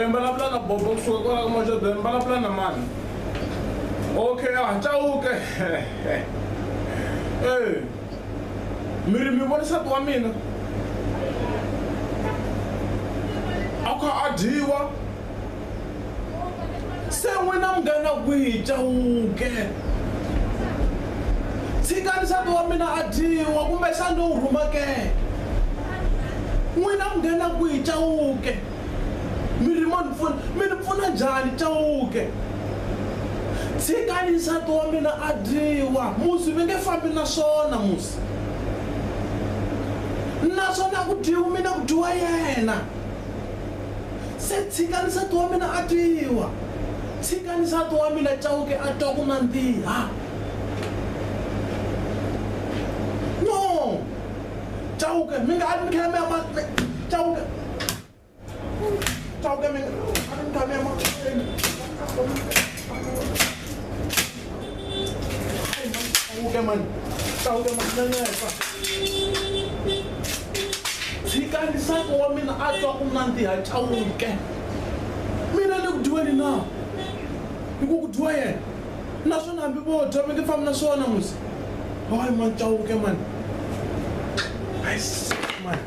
mbalabla na bobo kusuka kwala kumajado mbalabla na mani. Okay, chauke. Eh. Miri mi vona sapu wa mina. Aka adiwa. Se n'wina munghana kwihi chauke. Tshikani sapu wa mina adiwa kumbe xana u rhuma ke. N'wina munghana kwihi chauke. Miri pfuna njhani chauke. Tshikani nsati wa mina a dyiwa musi mi nge fambi na swona musi naswona ku dyiwa mina ku dyiwa yena se tshikani nsati wa mina a dyiwa tshikani nsati wa mina Chauke a twa ku nandziha no Chauke mi nga mi khela mi ya Chauke mi nga mi ya Chauke man nanesa tshikani nsati wa mina a twa ku nandziha Chauke mina ni ku dyiweni na ni ku dyiwa yena naswona hambi vo dya mi nge fambi na swona musi hayi man Chauke man man